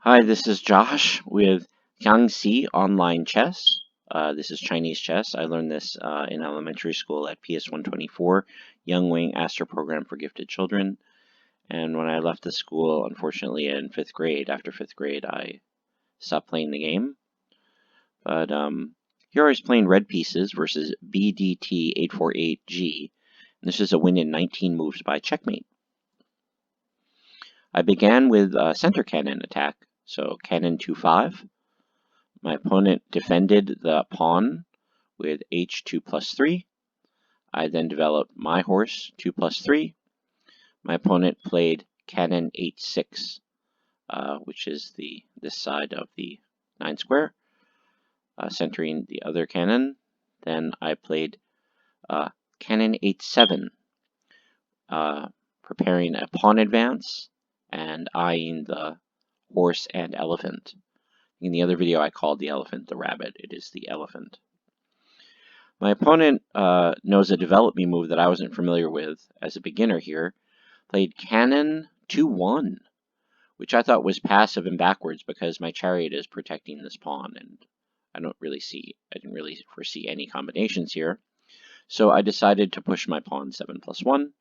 Hi, this is Josh with Xiangxi online chess. This is Chinese chess. I learned this in elementary school at PS 124, Young Wing Astor program for gifted children. And when I left the school, unfortunately, in fifth grade, after fifth grade, I stopped playing the game. But here I was playing red pieces versus BDT 848G. And this is a win in 19 moves by checkmate. I began with center cannon attack, so cannon 2-5. My opponent defended the pawn with h2 plus 3. I then developed my horse 2 plus 3. My opponent played cannon 8-6, which is this side of the 9 square, centering the other cannon. Then I played cannon 8-7, preparing a pawn advance and eyeing the horse and elephant. In the other video, I called the elephant the rabbit. It is the elephant. My opponent knows a develop me move that I wasn't familiar with as a beginner here. Played cannon 2-1, which I thought was passive and backwards because my chariot is protecting this pawn, and I didn't really foresee any combinations here. So I decided to push my pawn 7+1.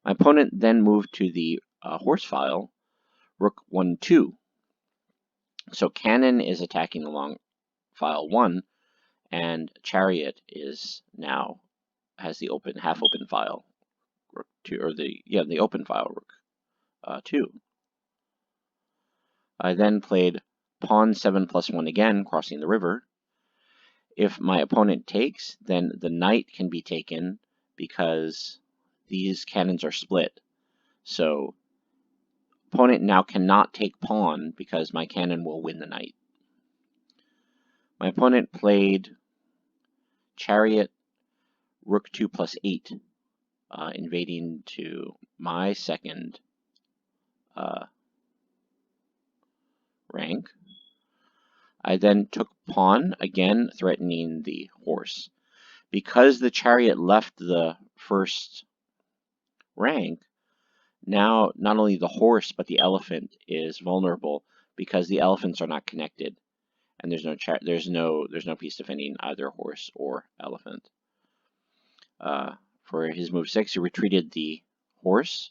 My opponent then moved to the horse file, rook 1-2. So cannon is attacking along file 1, and chariot is now has the half open file rook 2, or the open file rook 2. I then played pawn 7+1 again, crossing the river. If my opponent takes, then the knight can be taken because these cannons are split. So opponent now cannot take pawn because my cannon will win the knight. My opponent played chariot rook 2 plus 8, invading to my second rank. I then took pawn, again threatening the horse. Because the chariot left the first rank, now not only the horse but the elephant is vulnerable because the elephants are not connected, and there's no piece defending either horse or elephant. For his move 6, he retreated the horse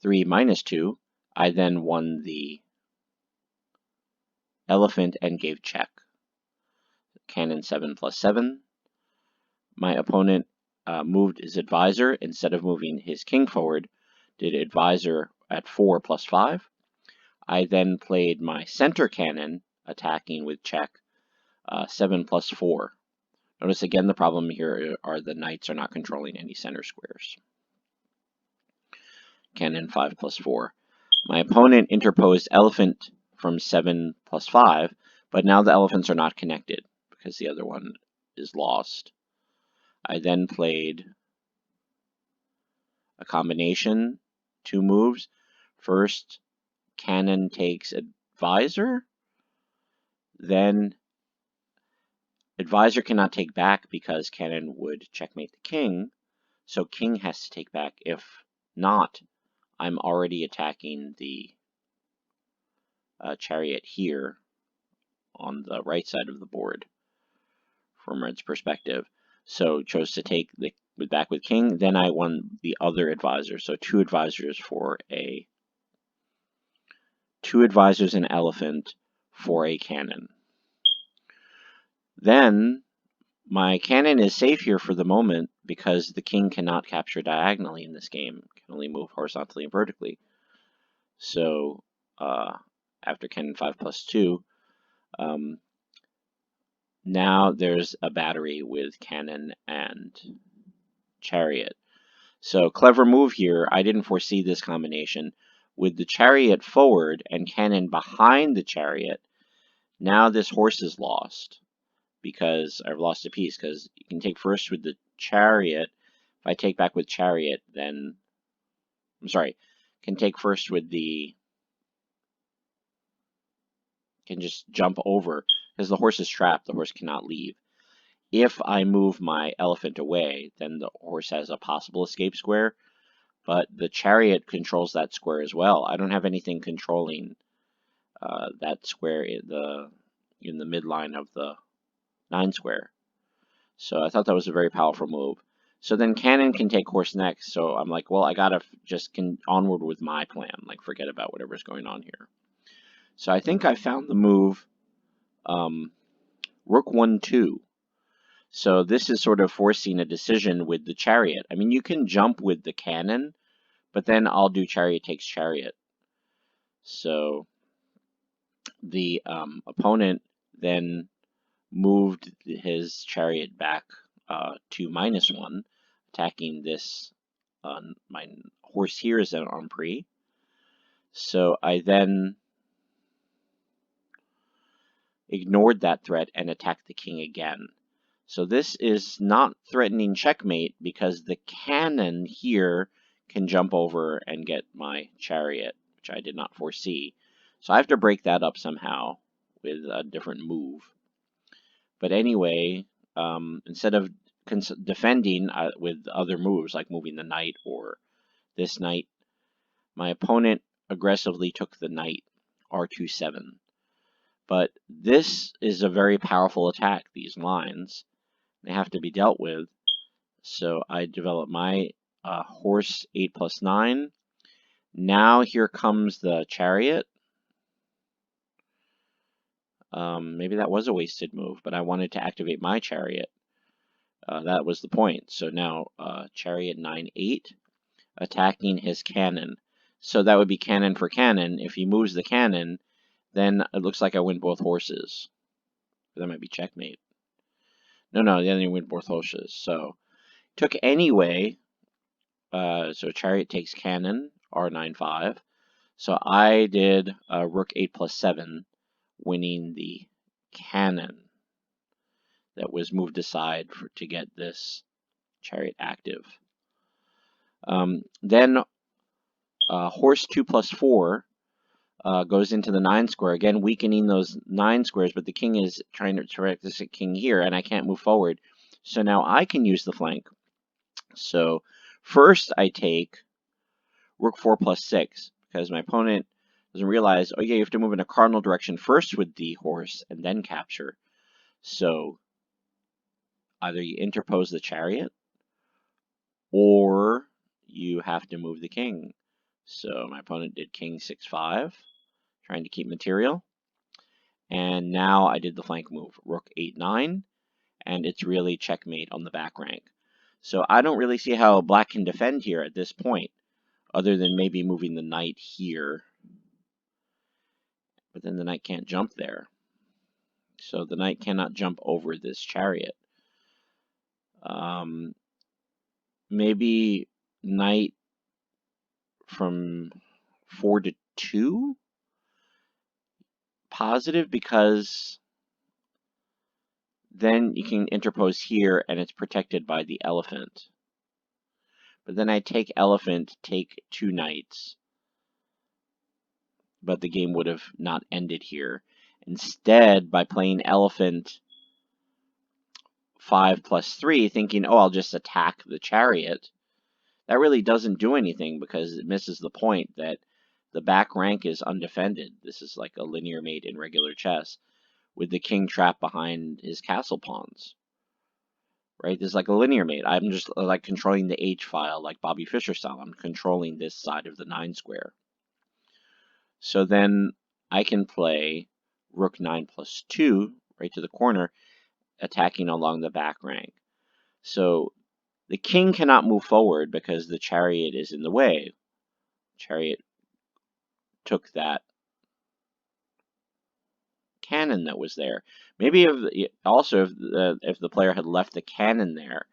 3-2. I then won the elephant and gave check. Cannon 7+7. My opponent moved his advisor. Instead of moving his king forward, did advisor at 4+5. I then played my center cannon, attacking with check 7+4. Notice again the problem here are the knights are not controlling any center squares. Cannon 5+4. My opponent interposed elephant from 7+5, but now the elephants are not connected because the other one is lost. I then played a combination, 2 moves. First, cannon takes advisor. Then advisor cannot take back because cannon would checkmate the king. So king has to take back. If not, I'm already attacking the chariot here on the right side of the board from red's perspective. So chose to take the back with king. Then I won the other advisor. So 2 advisors and elephant for a cannon. Then my cannon is safe here for the moment because the king cannot capture diagonally in this game. It can only move horizontally and vertically. So after cannon 5+2, now there's a battery with cannon and chariot. So clever move here. I didn't foresee this combination. With the chariot forward and cannon behind the chariot, now this horse is lost because I've lost a piece, because you can take first with the chariot. If I take back with chariot, then can take first with can just jump over because the horse is trapped. The horse cannot leave. If I move my elephant away, then the horse has a possible escape square, but the chariot controls that square as well. I don't have anything controlling that square in the midline of the 9 square. So I thought that was a very powerful move. So then cannon can take horse next. So I'm like, well, I gotta just onward with my plan. Like, forget about whatever's going on here. So I think I found the move rook 1-2. So this is sort of forcing a decision with the chariot. I mean, you can jump with the cannon, but then I'll do chariot takes chariot. So the opponent then moved his chariot back to -1, attacking this. My horse here is en prise. So I then ignored that threat and attacked the king again. So this is not threatening checkmate because the cannon here can jump over and get my chariot, which I did not foresee. So I have to break that up somehow with a different move. But anyway, instead of defending with other moves like moving the knight or this knight, my opponent aggressively took the knight, r2-7. But this is a very powerful attack, these lines. They have to be dealt with. So I develop my horse 8+9. Now here comes the chariot. Maybe that was a wasted move, but I wanted to activate my chariot. That was the point. So now chariot 9-8, attacking his cannon. So that would be cannon for cannon. If he moves the cannon, then it looks like I win both horses. That might be checkmate. No, then you win both horses. So took anyway. So chariot takes cannon, r9-5. So I did rook 8+7, winning the cannon that was moved aside to get this chariot active. Then horse 2+4 goes into the 9 square, again weakening those 9 squares, but the king is trying to direct this king here, and I can't move forward. So now I can use the flank. So first I take rook 4+6, because my opponent doesn't realize, oh yeah, you have to move in a cardinal direction first with the horse and then capture. So either you interpose the chariot or you have to move the king. So my opponent did king 6-5, trying to keep material. And now I did the flank move, rook 8-9, and it's really checkmate on the back rank. So I don't really see how black can defend here at this point, other than maybe moving the knight here. But then the knight can't jump there. So the knight cannot jump over this chariot. Maybe knight from 4-2? Positive, because then you can interpose here and it's protected by the elephant. But then I take elephant, take 2 knights. But the game would have not ended here. Instead, by playing elephant 5+3, thinking, oh, I'll just attack the chariot, that really doesn't do anything because it misses the point that the back rank is undefended. This is like a linear mate in regular chess with the king trapped behind his castle pawns. Right? This is like a linear mate. I'm just like controlling the H file like Bobby Fischer style. I'm controlling this side of the 9 square. So then I can play rook 9+2 right to the corner, attacking along the back rank. So the king cannot move forward because the chariot is in the way. Chariot took that cannon that was there. Maybe if the player had left the cannon there,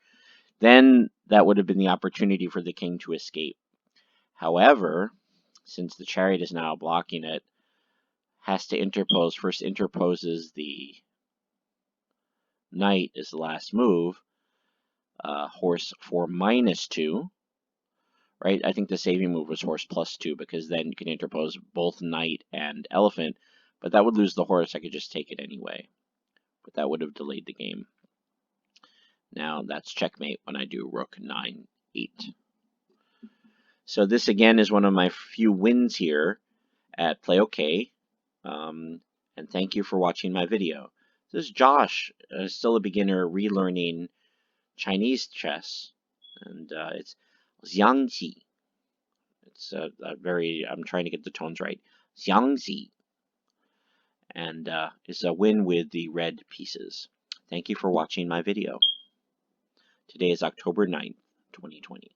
then that would have been the opportunity for the king to escape. However, since the chariot is now blocking it, has to interpose. First interposes the knight is the last move. Horse for -2. Right? I think the saving move was horse +2 because then you can interpose both knight and elephant. But that would lose the horse. I could just take it anyway. But that would have delayed the game. Now that's checkmate when I do rook 9-8. So this again is one of my few wins here at Play OK. And thank you for watching my video. This is Josh, still a beginner relearning Chinese chess, and it's Xiangxi. It's I'm trying to get the tones right. Xiangxi. And it's a win with the red pieces. Thank you for watching my video. Today is October 9th, 2020.